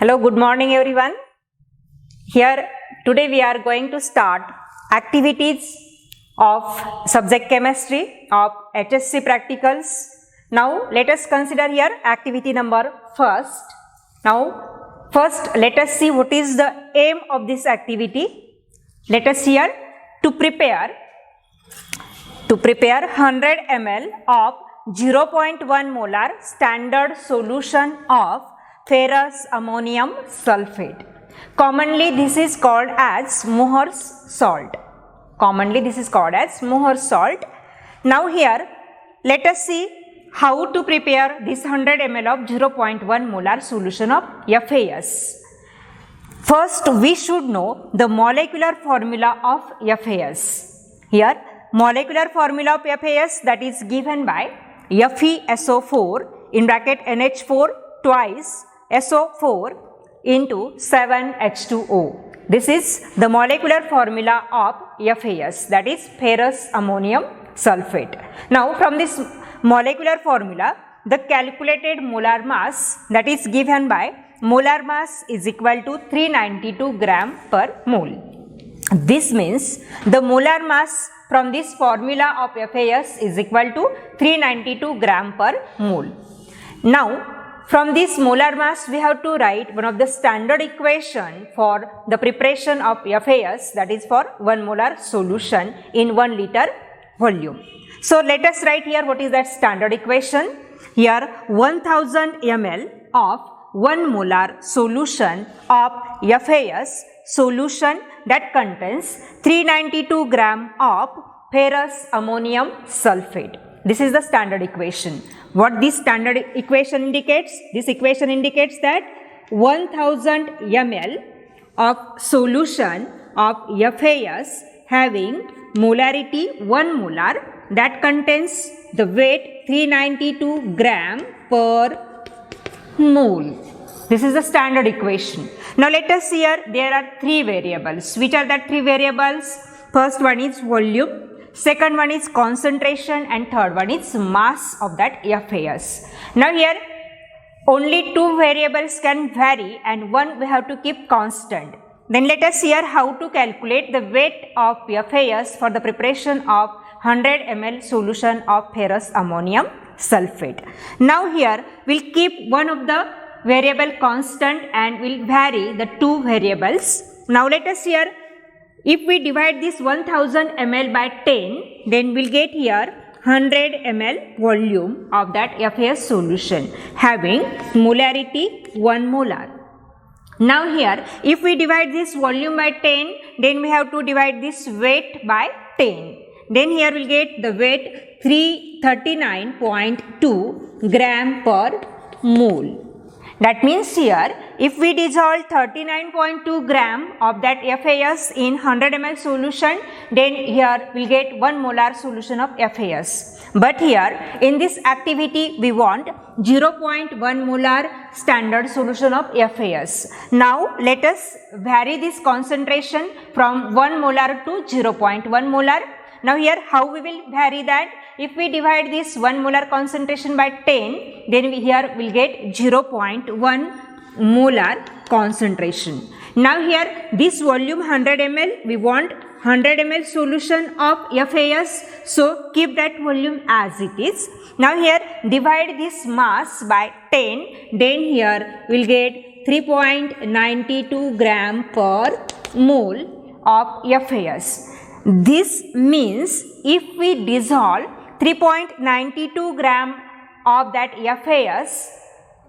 Hello, good morning everyone. Here today we are going to start activities of subject chemistry of HSC practicals. Now let us consider here activity number first. Now first let us see what is the aim of this activity. Let us here to prepare 100 ml of 0.1 molar standard solution of ferrous ammonium sulfate. Commonly this is called as Mohr's salt. Now here let us see how to prepare this 100 ml of 0.1 molar solution of FAS. First we should know the molecular formula of FAS. Here molecular formula of FAS, that is given by FeSO4 in bracket NH4 twice SO4 into 7H2O. This is the molecular formula of FAS, that is ferrous ammonium sulfate. Now from this molecular formula, the calculated molar mass, that is given by molar mass is equal to 392 gram per mole. This means the molar mass from this formula of FAS is equal to 392 gram per mole. Now from this molar mass we have to write one of the standard equation for the preparation of FAS, that is for 1 molar solution in 1 liter volume. So let us write here what is that standard equation. Here 1000 ml of 1 molar solution of FAS solution that contains 392 gram of ferrous ammonium sulfate. This is the standard equation. What this standard equation indicates? This equation indicates that 1000 ml of solution of FAS having molarity 1 molar that contains the weight 392 gram per mole. This is the standard equation. Now let us see here, there are 3 variables. Which are that 3 variables? First one is volume, second one is concentration, and third one is mass of that FAS. Now here only 2 variables can vary and one we have to keep constant. Then let us see here how to calculate the weight of FAS for the preparation of 100 ml solution of ferrous ammonium sulfate. Now here we will keep one of the variable constant and will vary the 2 variables. Now let us here, if we divide this 1000 ml by 10, then we will get here 100 ml volume of that FAS solution having molarity 1 molar. Now here if we divide this volume by 10, then we have to divide this weight by 10. Then here we will get the weight 339.2 gram per mole. That means here if we dissolve 39.2 gram of that FAS in 100 ml solution, then here we will get 1 molar solution of FAS. But here in this activity we want 0.1 molar standard solution of FAS. Now let us vary this concentration from 1 molar to 0.1 molar. Now here how we will vary that? If we divide this 1 molar concentration by 10, then we here will get 0.1 molar concentration. Now here this volume 100 ml, we want 100 ml solution of FAS, so keep that volume as it is. Now here divide this mass by 10, then here we will get 3.92 gram per mole of FAS. This means if we dissolve 3.92 gram of that FAS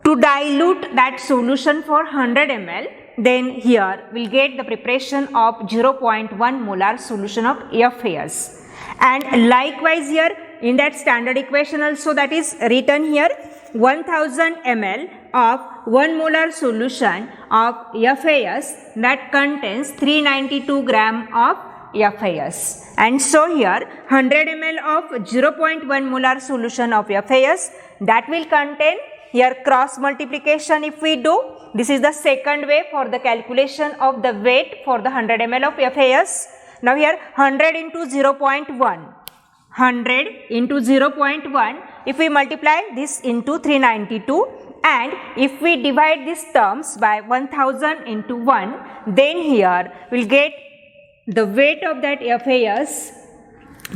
to dilute that solution for 100 ml, then here we will get the preparation of 0.1 molar solution of FAS. And likewise here in that standard equation also, that is written here 1000 ml of 1 molar solution of FAS that contains 392 gram of FAS. And so here 100 ml of 0.1 molar solution of FAS that will contain here cross multiplication if we do. This is the second way for the calculation of the weight for the 100 ml of FAS. Now here 100 into 0.1. 100 into 0.1, if we multiply this into 392 and if we divide these terms by 1000 into 1, then here we will get the weight of that FAS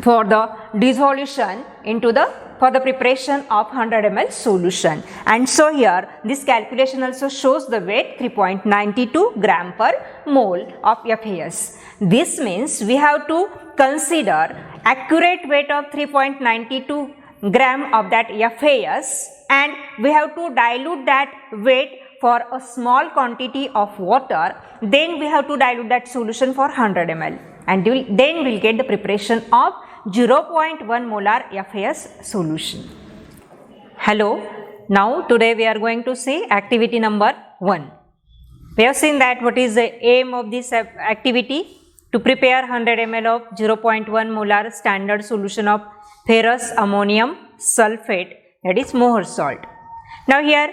for the dissolution into for the preparation of 100 ml solution. And so here this calculation also shows the weight 3.92 gram per mole of FAS. This means we have to consider accurate weight of 3.92 gram of that FAS, and we have to dilute that weight for a small quantity of water. Then we have to dilute that solution for 100 ml, and then we will get the preparation of 0.1 molar FAS solution. Hello, now today we are going to see activity number 1. We have seen that what is the aim of this activity: to prepare 100 ml of 0.1 molar standard solution of ferrous ammonium sulfate, that is Mohr salt. Now here,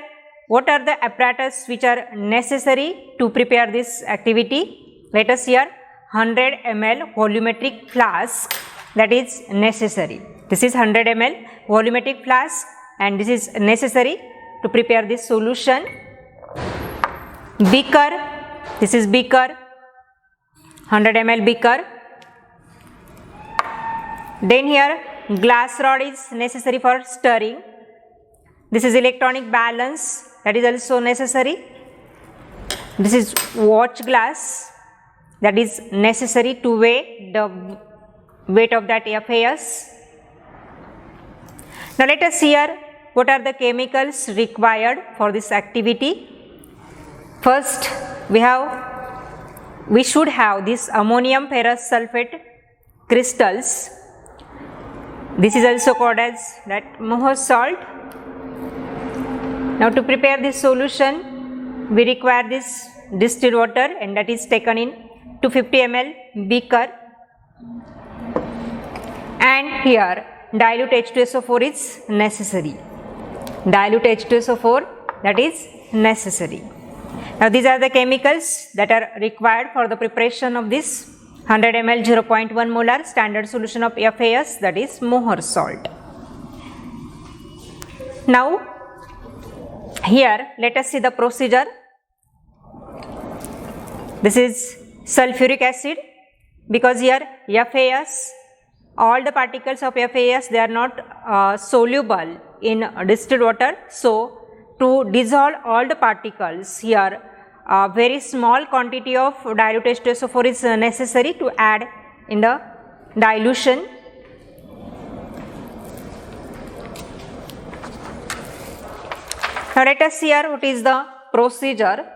what are the apparatus which are necessary to prepare this activity? Let us hear. 100 ml volumetric flask, that is necessary. This is 100 ml volumetric flask, and this is necessary to prepare this solution. Beaker, this is beaker, 100 ml beaker. Then here glass rod is necessary for stirring. This is electronic balance, that is also necessary. This is watch glass, that is necessary to weigh the weight of that FAS. Now let us hear what are the chemicals required for this activity. First we should have this ammonium ferrous sulfate crystals. This is also called as that Mohr salt. Now to prepare this solution, we require this distilled water, and that is taken in 250 ml beaker, and here dilute H2SO4 is necessary. Dilute H2SO4, that is necessary. Now these are the chemicals that are required for the preparation of this 100 ml 0.1 molar standard solution of FAS, that is Mohr salt. Now here let us see the procedure. This is sulfuric acid, because here FAS, all the particles of FAS, they are not soluble in distilled water. So to dissolve all the particles here, a very small quantity of dilute H2SO4 is necessary to add in the dilution. Now let us hear what is the procedure.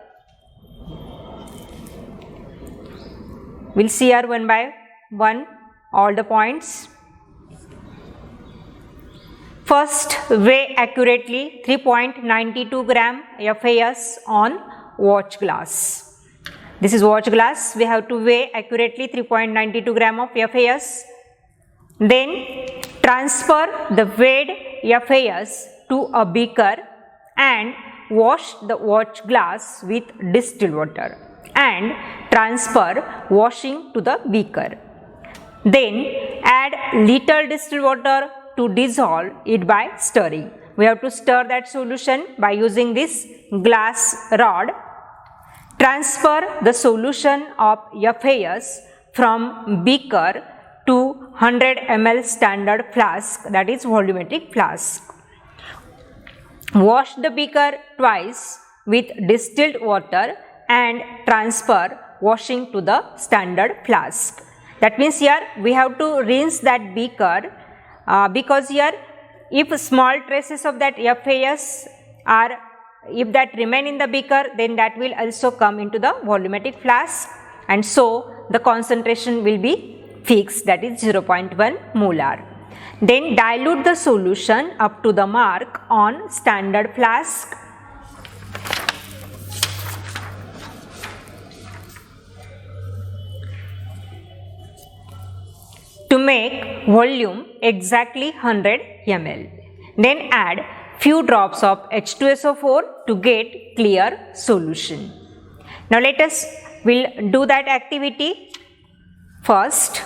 We will see here one by one all the points. First, weigh accurately 3.92 gram FAS on watch glass. This is watch glass. We have to weigh accurately 3.92 gram of FAS. Then transfer the weighed FAS to a beaker and wash the watch glass with distilled water and transfer washing to the beaker. Then add little distilled water to dissolve it by stirring. We have to stir that solution by using this glass rod. Transfer the solution of FAS from beaker to 100 ml standard flask, that is volumetric flask. Wash the beaker twice with distilled water and transfer washing to the standard flask. That means here we have to rinse that beaker because here if small traces of that FAS if that remain in the beaker, then that will also come into the volumetric flask, and so the concentration will be fixed, that is 0.1 molar. Then dilute the solution up to the mark on standard flask. To make volume exactly 100 ml. Then add few drops of H2SO4 to get clear solution. Now let us will do that activity. First,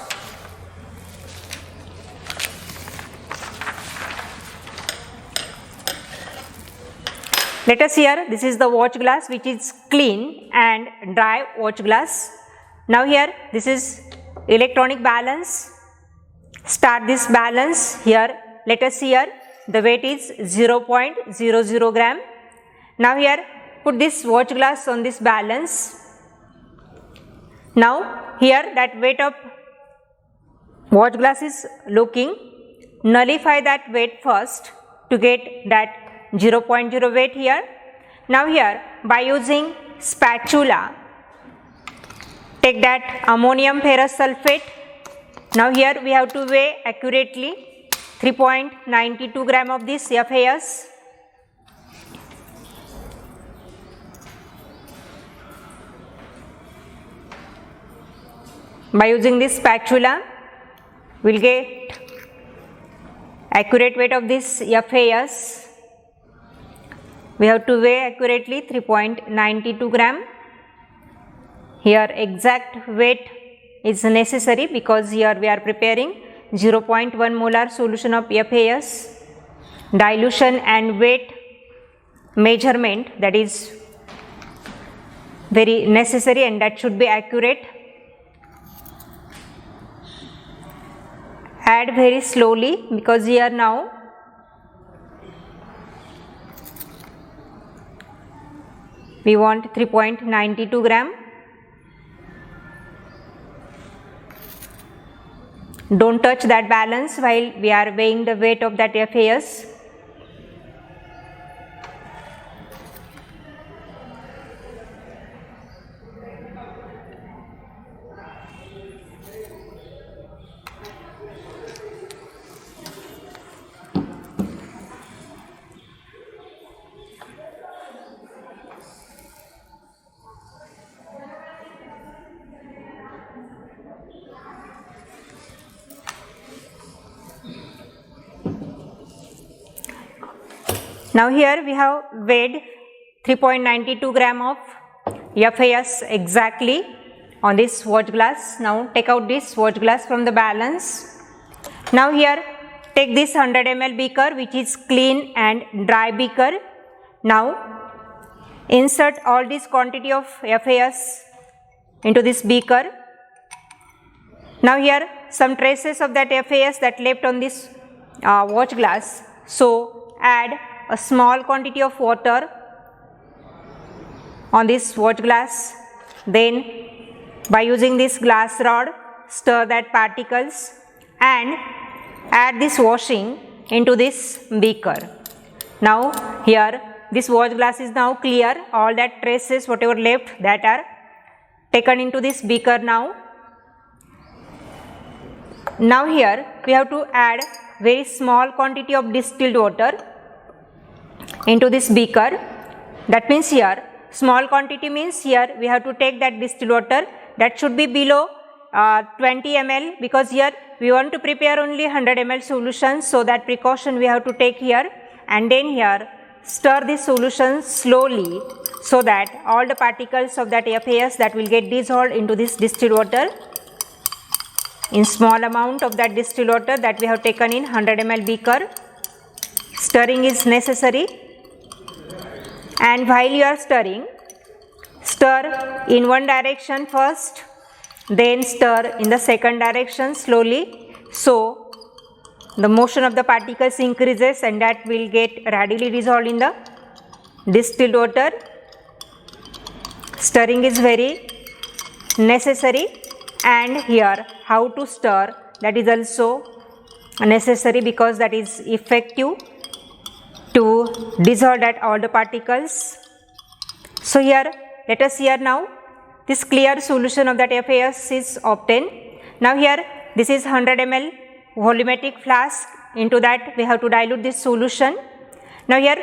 Let us here, this is the watch glass which is clean and dry watch glass. Now here, this is electronic balance. Start this balance here. Let us here, the weight is 0.00 gram. Now here, put this watch glass on this balance. Now here, that weight of watch glass is looking. Nullify that weight first to get that 0.0 weight here. Now here, by using spatula, take that ammonium ferrous sulfate. Now here we have to weigh accurately 3.92 gram of this FAS. By using this spatula, we will get accurate weight of this FAS. We have to weigh accurately 3.92 gram. Here exact weight is necessary because here we are preparing 0.1 molar solution of FAS. Dilution and weight measurement, that is very necessary and that should be accurate. Add very slowly because here now we want 3.92 gram. Don't touch that balance while we are weighing the weight of that FAS. Now here we have weighed 3.92 gram of FAS exactly on this watch glass. Now take out this watch glass from the balance. Now here take this 100 ml beaker which is clean and dry beaker. Now insert all this quantity of FAS into this beaker. Now here some traces of that FAS that left on this watch glass. So add a small quantity of water on this watch glass. Then by using this glass rod, stir that particles and add this washing into this beaker. Now here this watch glass is now clear. All that traces, whatever left, that are taken into this beaker now. Now here we have to add very small quantity of distilled water into this beaker. That means here small quantity means here we have to take that distilled water that should be below 20 ml because here we want to prepare only 100 ml solution, so that precaution we have to take here. And then here stir this solution slowly so that all the particles of that FAS that will get dissolved into this distilled water. In small amount of that distilled water that we have taken in 100 ml beaker, stirring is necessary. And while you are stirring, stir in one direction first, then stir in the second direction slowly, so the motion of the particles increases and that will get readily dissolved in the distilled water. Stirring is very necessary, and here how to stir, that is also necessary because that is effective to dissolve that all the particles. So here let us here now this clear solution of that FAS is obtained. Now here this is 100 ml volumetric flask, into that we have to dilute this solution. Now here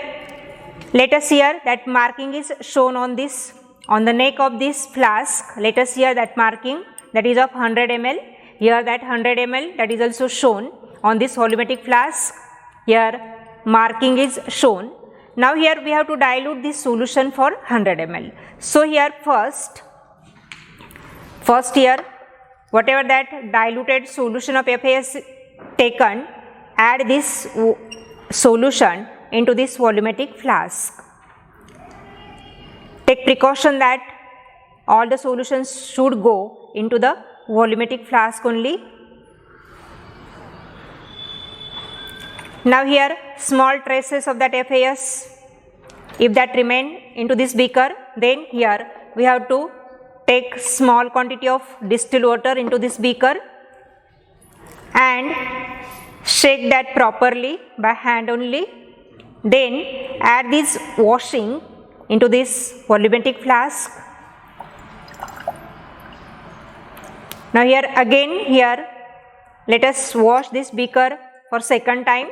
let us here that marking is shown on this, on the neck of this flask. Let us here that marking that is of 100 ml. Here that 100 ml that is also shown on this volumetric flask. Here marking is shown. Now here we have to dilute this solution for 100 ml. So here first here whatever that diluted solution of FAS taken, add this solution into this volumetric flask. take precaution that all the solutions should go into the volumetric flask only. Now here small traces of that FAS, if that remain into this beaker, then here we have to take small quantity of distilled water into this beaker and shake that properly by hand only. Then add this washing into this volumetric flask. Now here again let us wash this beaker for second time.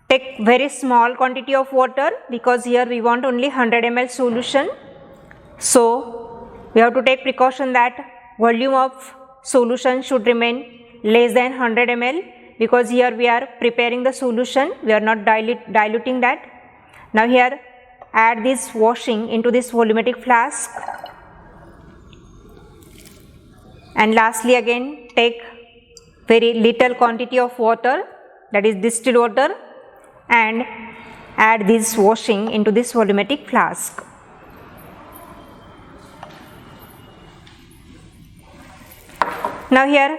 Take very small quantity of water because here we want only 100 ml solution. So we have to take precaution that volume of solution should remain less than 100 ml because here we are preparing the solution, we are not diluting that. Now here add this washing into this volumetric flask, and lastly again take very little quantity of water, that is distilled water, and add this washing into this volumetric flask. Now here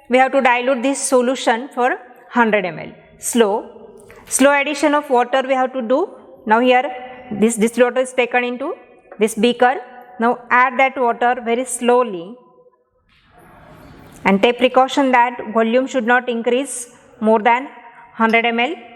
we have to dilute this solution for 100 ml. Slow addition of water we have to do. Now here this distilled water is taken into this beaker. Now add that water very slowly and take precaution that volume should not increase more than 100 ml.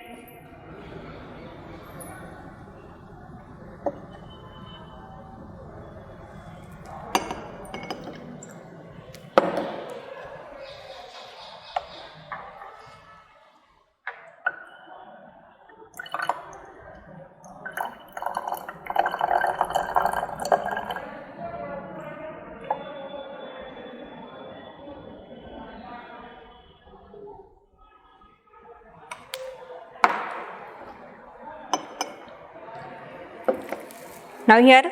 Now here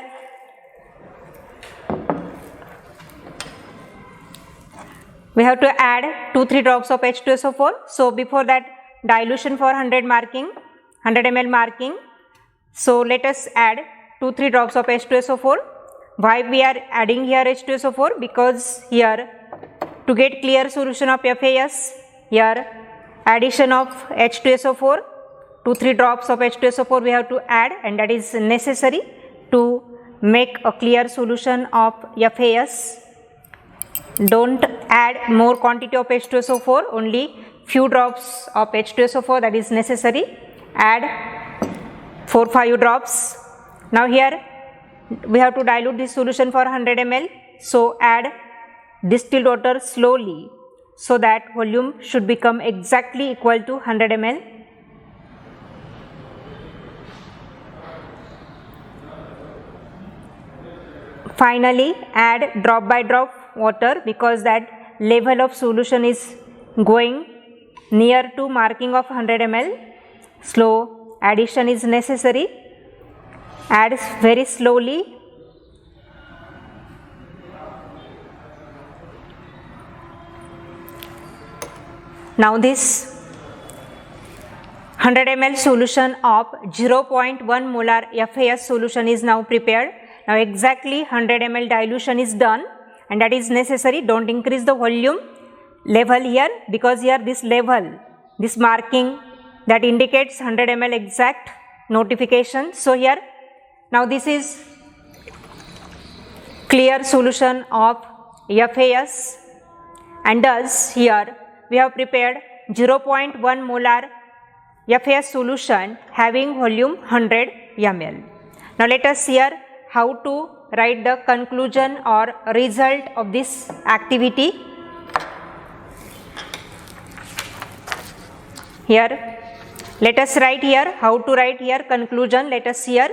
we have to add 2-3 drops of H2SO4. So before that dilution for 100 ml marking, so let us add 2-3 drops of H2SO4. Why we are adding here H2SO4? Because here to get clear solution of FAS, here addition of H2SO4, 2-3 drops of H2SO4 we have to add, and that is necessary to make a clear solution of FAS. Don't add more quantity of H2SO4, only few drops of H2SO4 that is necessary. Add 4-5 drops. Now here we have to dilute this solution for 100 ml. So add distilled water slowly so that volume should become exactly equal to 100 ml. Finally add drop by drop water because that level of solution is going near to marking of 100 ml. Slow addition is necessary. Add very slowly. Now this 100 ml solution of 0.1 molar FAS solution is now prepared. Now exactly 100 ml dilution is done, and that is necessary. Don't increase the volume level here because here this level, this marking that indicates 100 ml exact notification. So here now this is clear solution of FAS, and thus here we have prepared 0.1 molar FAS solution having volume 100 ml. Now let us here how to write the conclusion or result of this activity. Here let us write here how to write here conclusion. Let us here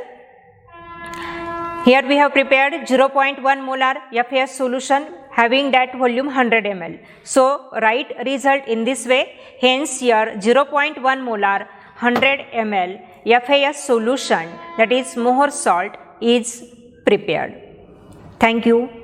we have prepared 0.1 molar FAS solution having that volume 100 ml. So write result in this way. Hence here 0.1 molar 100 ml FAS solution, that is Mohr salt, is prepared. Thank you.